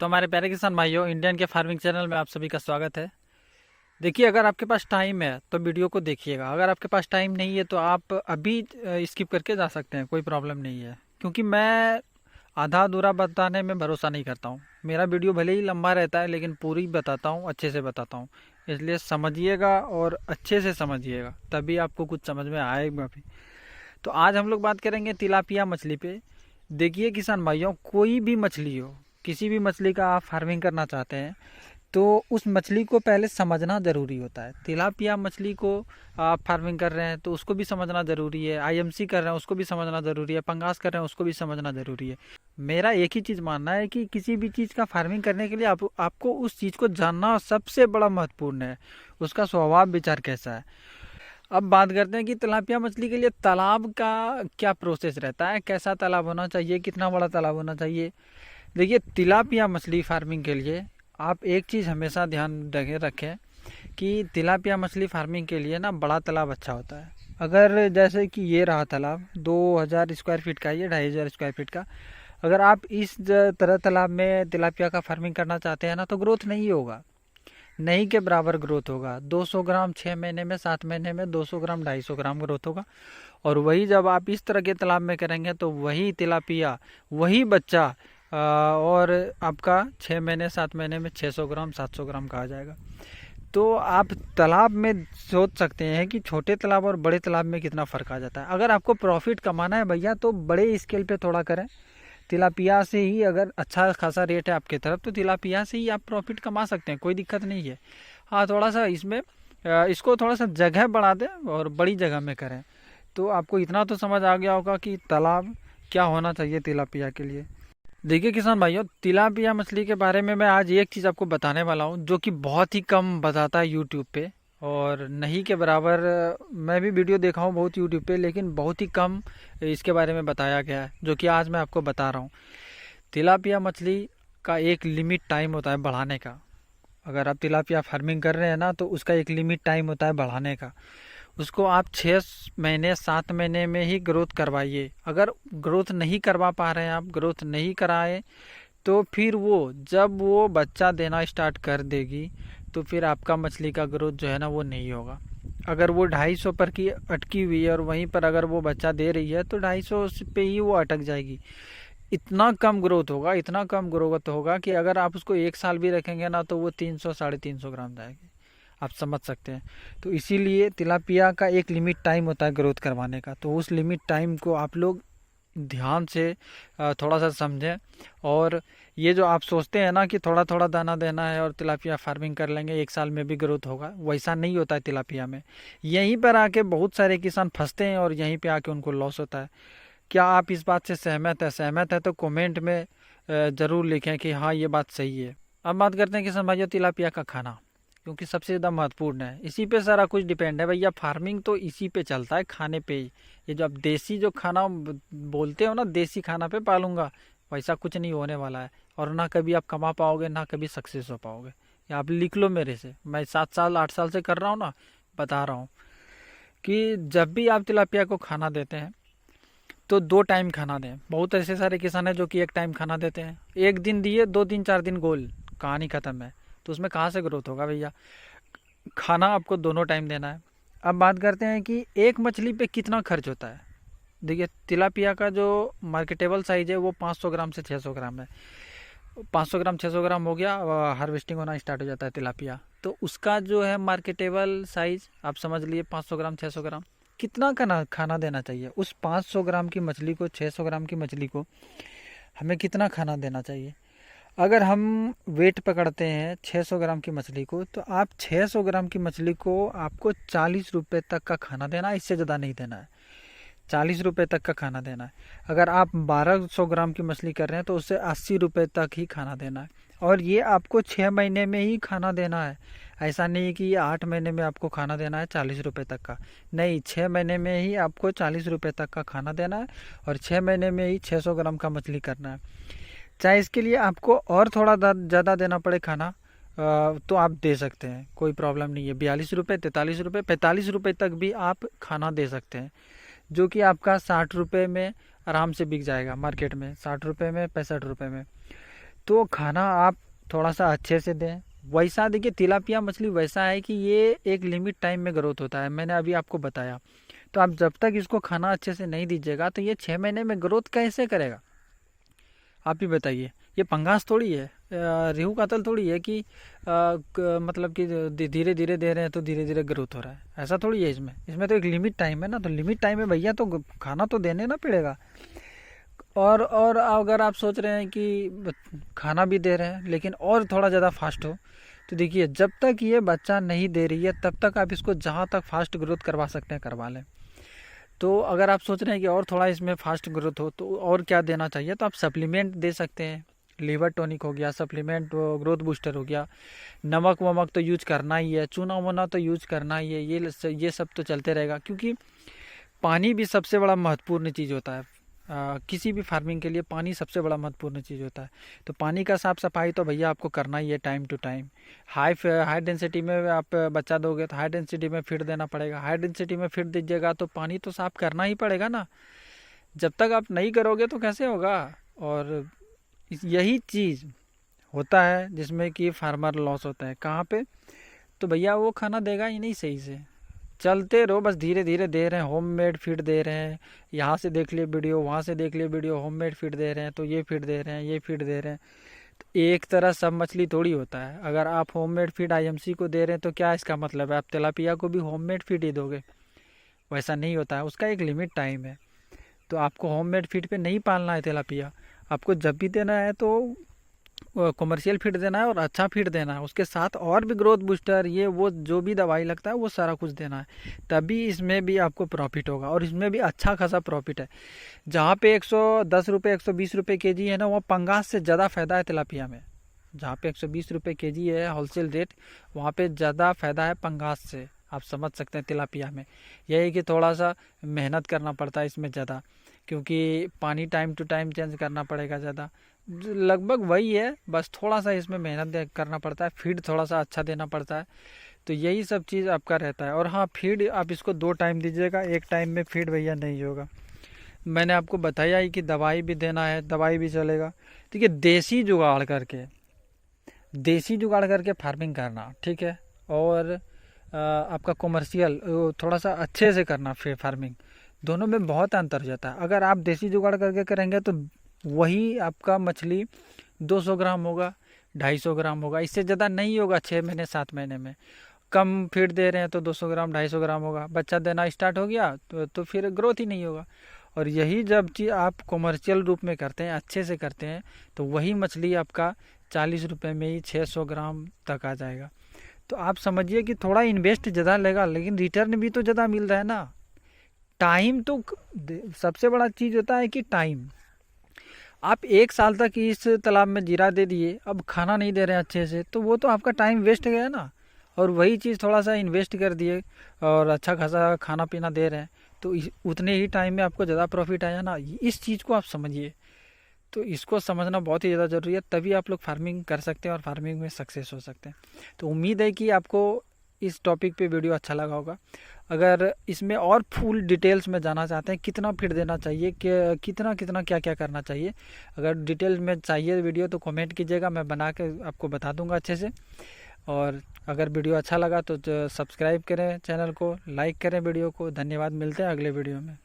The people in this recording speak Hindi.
तो हमारे प्यारे किसान भाइयों, इंडियन के फार्मिंग चैनल में आप सभी का स्वागत है। देखिए, अगर आपके पास टाइम है तो वीडियो को देखिएगा। अगर आपके पास टाइम नहीं है तो आप अभी स्किप करके जा सकते हैं, कोई प्रॉब्लम नहीं है। क्योंकि मैं आधा अधूरा बताने में भरोसा नहीं करता हूँ। मेरा वीडियो भले ही लंबा रहता है लेकिन पूरी बताता हूँ, अच्छे से बताता हूँ। इसलिए समझिएगा और अच्छे से समझिएगा, तभी आपको कुछ समझ में आएगा भी। तो आज हम लोग बात करेंगे तिलापिया मछली पे। देखिए किसान भाइयों, कोई भी मछली हो, किसी भी मछली का आप फार्मिंग करना चाहते हैं तो उस मछली को पहले समझना ज़रूरी होता है। तिलापिया मछली को आप फार्मिंग कर रहे हैं तो उसको भी समझना ज़रूरी है। आईएमसी कर रहे हैं उसको भी समझना ज़रूरी है। पंगास कर रहे हैं उसको भी समझना ज़रूरी है। मेरा एक ही चीज़ मानना है कि किसी भी चीज़ का फार्मिंग करने के लिए आपको उस चीज़ को जानना सबसे बड़ा महत्वपूर्ण है। उसका स्वभाव विचार कैसा है। अब बात करते हैं कि तिलापिया मछली के लिए तालाब का क्या प्रोसेस रहता है, कैसा तालाब होना चाहिए, कितना बड़ा तालाब होना चाहिए। देखिए, तिलापिया मछली फार्मिंग के लिए आप एक चीज़ हमेशा ध्यान रखें कि तिलापिया मछली फार्मिंग के लिए ना बड़ा तालाब अच्छा होता है। अगर जैसे कि ये रहा तालाब 2000 स्क्वायर फीट का, ये 2500 स्क्वायर फीट का, अगर आप इस तरह तालाब में तिलापिया का फार्मिंग करना चाहते हैं ना तो ग्रोथ नहीं होगा, नहीं के बराबर ग्रोथ होगा। 200 ग्राम 6 महीने में, 7 महीने में 200 ग्राम 250 ग्राम ग्रोथ होगा। और वही जब आप इस तरह के तालाब में करेंगे तो वही तिलापिया, वही बच्चा और आपका 6 महीने 7 महीने में 600 ग्राम 700 ग्राम का आ जाएगा। तो आप तालाब में सोच सकते हैं कि छोटे तालाब और बड़े तालाब में कितना फ़र्क आ जाता है। अगर आपको प्रॉफिट कमाना है भैया तो बड़े स्केल पे थोड़ा करें। तिलापिया से ही अगर अच्छा खासा रेट है आपके तरफ तो तिलापिया से ही आप प्रॉफिट कमा सकते हैं, कोई दिक्कत नहीं है। हाँ, थोड़ा सा इसमें इसको थोड़ा सा जगह बढ़ा दें और बड़ी जगह में करें। तो आपको इतना तो समझ आ गया होगा कि तालाब क्या होना चाहिए तिलापिया के लिए। देखिए किसान भाइयों, तिलापिया मछली के बारे में मैं आज एक चीज़ आपको बताने वाला हूँ जो कि बहुत ही कम बताता है यूट्यूब पे, और नहीं के बराबर मैं भी वीडियो देखा हूँ बहुत यूट्यूब पे, लेकिन बहुत ही कम इसके बारे में बताया गया है, जो कि आज मैं आपको बता रहा हूँ। तिलापिया मछली का एक लिमिट टाइम होता है बढ़ाने का। अगर आप तिलापिया फार्मिंग कर रहे हैं ना तो उसका एक लिमिट टाइम होता है बढ़ाने का। उसको आप 6 महीने 7 महीने में ही ग्रोथ करवाइए। अगर ग्रोथ नहीं करवा पा रहे हैं, आप ग्रोथ नहीं कराए, तो फिर जब वो बच्चा देना स्टार्ट कर देगी तो फिर आपका मछली का ग्रोथ जो है ना वो नहीं होगा। अगर वो 250 पर की अटकी हुई है और वहीं पर अगर वो बच्चा दे रही है तो 250 पे ही वो अटक जाएगी। इतना कम ग्रोथ होगा, इतना कम ग्रोथ होगा कि अगर आप उसको 1 साल भी रखेंगे ना तो वो 300 350 ग्राम जाएगी। आप समझ सकते हैं। तो इसीलिए तिलापिया का एक लिमिट टाइम होता है ग्रोथ करवाने का। तो उस लिमिट टाइम को आप लोग ध्यान से थोड़ा सा समझें। और ये जो आप सोचते हैं ना कि थोड़ा थोड़ा दाना देना है और तिलापिया फार्मिंग कर लेंगे 1 साल में भी ग्रोथ होगा, वैसा नहीं होता है तिलापिया में। यहीं पर आके बहुत सारे किसान फंसते हैं और यहीं पे आके उनको लॉस होता है। क्या आप इस बात से सहमत है? सहमत है तो कमेंट में ज़रूर लिखें कि हाँ ये बात सही है। अब बात करते हैं किसान भाइयों तिलापिया का खाना, क्योंकि सबसे ज़्यादा महत्वपूर्ण है। इसी पे सारा कुछ डिपेंड है भैया। फार्मिंग तो इसी पे चलता है, खाने पे ही। ये जो आप देसी जो खाना बोलते हो ना, देसी खाना पे पालूंगा, वैसा कुछ नहीं होने वाला है। और ना कभी आप कमा पाओगे, ना कभी सक्सेस हो पाओगे। या आप लिख लो मेरे से, मैं 7 साल 8 साल से कर रहा हूँ ना, बता रहा हूँ कि जब भी आप तिलापिया को खाना देते हैं तो 2 टाइम खाना दें। बहुत ऐसे सारे किसान हैं जो कि 1 टाइम खाना देते हैं। एक दिन दिए, 2 दिन 4 दिन गोल, कहानी ख़त्म है। तो उसमें कहाँ से ग्रोथ होगा भैया। खाना आपको दोनों टाइम देना है। अब बात करते हैं कि एक मछली पे कितना खर्च होता है। देखिए, तिलापिया का जो मार्केटेबल साइज़ है वो 500 ग्राम से 600 ग्राम है। 500 ग्राम 600 ग्राम हो गया, हार्वेस्टिंग होना स्टार्ट हो जाता है तिलापिया। तो उसका जो है मार्केटेबल साइज़ आप समझ लिए 500 ग्राम 600 ग्राम। कितना खाना देना चाहिए उस 500 ग्राम की मछली को, 600 ग्राम की मछली को हमें कितना खाना देना चाहिए। अगर हम वेट पकड़ते हैं 600 ग्राम की मछली को, तो आप 600 ग्राम की मछली को आपको 40 रुपये तक का खाना देना है, इससे ज़्यादा नहीं देना है। 40 रुपये तक का खाना देना है। अगर आप 1200 ग्राम की मछली कर रहे हैं तो उससे 80 रुपये तक ही खाना देना है। और ये आपको 6 महीने में ही खाना देना है। ऐसा नहीं कि ये 8 महीने में आपको खाना देना है 40 रुपये तक का। नहीं, 6 महीने में ही आपको 40 रुपये तक का खाना देना है और 6 महीने में ही 600 ग्राम का मछली करना है। चाहे इसके लिए आपको और थोड़ा ज़्यादा देना पड़े खाना तो आप दे सकते हैं, कोई प्रॉब्लम नहीं है। 42 रुपये 43 रुपये 45 रुपये तक भी आप खाना दे सकते हैं, जो कि आपका 60 रुपये में आराम से बिक जाएगा मार्केट में, 60 रुपये में 65 रुपये में। तो खाना आप थोड़ा सा अच्छे से दें। वैसा देखिए तिलापिया मछली वैसा है कि ये एक लिमिट टाइम में ग्रोथ होता है, मैंने अभी आपको बताया। तो आप जब तक इसको खाना अच्छे से नहीं दीजिएगा तो ये 6 महीने में ग्रोथ कैसे करेगा, आप ही बताइए। ये पंगास थोड़ी है, रेहू कातल थोड़ी है कि मतलब कि धीरे धीरे दे रहे हैं तो धीरे धीरे ग्रोथ हो रहा है, ऐसा थोड़ी है। इसमें इसमें तो एक लिमिट टाइम है ना, तो लिमिट टाइम में भैया तो खाना तो देने ना पड़ेगा। और अगर आप सोच रहे हैं कि खाना भी दे रहे हैं लेकिन और थोड़ा ज़्यादा फास्ट हो, तो देखिए जब तक ये बच्चा नहीं दे रही है तब तक आप इसको जहाँ तक फास्ट ग्रोथ करवा सकते हैं करवा लें। तो अगर आप सोच रहे हैं कि और थोड़ा इसमें फास्ट ग्रोथ हो तो और क्या देना चाहिए, तो आप सप्लीमेंट दे सकते हैं। लीवर टॉनिक हो गया, सप्लीमेंट ग्रोथ बूस्टर हो गया, नमक वमक तो यूज करना ही है, चूना वूना तो यूज करना ही है, ये सब तो चलते रहेगा। क्योंकि पानी भी सबसे बड़ा महत्वपूर्ण चीज़ होता है। किसी भी फार्मिंग के लिए पानी सबसे बड़ा महत्वपूर्ण चीज़ होता है। तो पानी का साफ सफाई तो भैया आपको करना ही है time to time. High density में आप बच्चा दोगे तो हाई डेंसिटी में फीड देना पड़ेगा, हाई डेंसिटी में फीड दीजिएगा तो पानी तो साफ करना ही पड़ेगा ना। जब तक आप नहीं करोगे तो कैसे होगा। और यही चीज़ होता है जिसमें कि फार्मर लॉस होता है। कहाँ पे, तो भैया वो खाना देगा ही नहीं सही से। चलते रहो बस, धीरे धीरे दे रहे हैं, होममेड फीड दे रहे हैं, यहाँ से देख लिए वीडियो, वहाँ से देख लिए वीडियो, होममेड फीड दे रहे हैं तो ये फीड दे रहे हैं, ये फीड दे रहे हैं। तो एक तरह सब मछली थोड़ी होता है। अगर आप होममेड फीड आईएमसी को दे रहे हैं तो क्या इसका मतलब है आप तिलापिया को भी होममेड फीड ही दोगे? वैसा नहीं होता है, उसका एक लिमिट टाइम है। तो आपको होममेड फीड पे नहीं पालना है तिलापिया। आपको जब भी देना है तो कमर्शियल फीड देना है और अच्छा फीड देना है, उसके साथ और भी ग्रोथ बूस्टर ये वो जो भी दवाई लगता है वो सारा कुछ देना है। तभी इसमें भी आपको प्रॉफिट होगा और इसमें भी अच्छा खासा प्रॉफिट है। जहाँ पे 110 रुपये 120 रुपये केजी है ना, वहाँ पंगास से ज़्यादा फ़ायदा है तिलापिया में। जहाँ पे 120 रुपये केजी है होलसेल रेट, वहाँ पे ज़्यादा फ़ायदा है पंगास से। आप समझ सकते हैं तिलापिया में यही है कि थोड़ा सा मेहनत करना पड़ता है इसमें ज़्यादा, क्योंकि पानी टाइम टू टाइम चेंज करना पड़ेगा ज़्यादा। लगभग वही है, बस थोड़ा सा इसमें मेहनत करना पड़ता है, फीड थोड़ा सा अच्छा देना पड़ता है। तो यही सब चीज़ आपका रहता है। और हाँ, फीड आप इसको 2 टाइम दीजिएगा, एक टाइम में फीड भैया नहीं होगा। मैंने आपको बताया ही कि दवाई भी देना है, दवाई भी चलेगा। ठीक है, देसी जुगाड़ करके फार्मिंग करना, ठीक है। और आपका कमर्शियल थोड़ा सा अच्छे से करना फार्मिंग, दोनों में बहुत अंतर जाता है। अगर आप देसी जुगाड़ करके करेंगे तो वही आपका मछली 200 ग्राम होगा, 250 ग्राम होगा, इससे ज़्यादा नहीं होगा। 6 महीने 7 महीने में कम फीड दे रहे हैं तो 200 ग्राम 250 ग्राम होगा। बच्चा देना स्टार्ट हो गया तो फिर ग्रोथ ही नहीं होगा। और यही जब चीज़ आप कमर्शियल रूप में करते हैं, अच्छे से करते हैं, तो वही मछली आपका 40 रुपये में ही 600 ग्राम तक आ जाएगा। तो आप समझिए कि थोड़ा इन्वेस्ट ज़्यादा लेगा लेकिन रिटर्न भी तो ज़्यादा मिल रहा है ना। टाइम तो सबसे बड़ा चीज़ होता है कि टाइम। आप 1 साल तक इस तालाब में जीरा दे दिए, अब खाना नहीं दे रहे हैं अच्छे से, तो वो तो आपका टाइम वेस्ट गया ना। और वही चीज़ थोड़ा सा इन्वेस्ट कर दिए और अच्छा खासा खाना पीना दे रहे हैं तो उतने ही टाइम में आपको ज़्यादा प्रॉफिट आया ना। इस चीज़ को आप समझिए। तो इसको समझना बहुत ही ज़्यादा ज़रूरी है, तभी आप लोग फार्मिंग कर सकते हैं और फार्मिंग में सक्सेस हो सकते हैं। तो उम्मीद है कि आपको इस टॉपिक पे वीडियो अच्छा लगा होगा। अगर इसमें और फुल डिटेल्स में जाना चाहते हैं कितना फीड देना चाहिए, कितना कितना क्या क्या करना चाहिए, अगर डिटेल में चाहिए वीडियो तो कमेंट कीजिएगा, मैं बना के आपको बता दूंगा अच्छे से। और अगर वीडियो अच्छा लगा तो सब्सक्राइब करें चैनल को, लाइक करें वीडियो को। धन्यवाद, मिलते हैं अगले वीडियो में।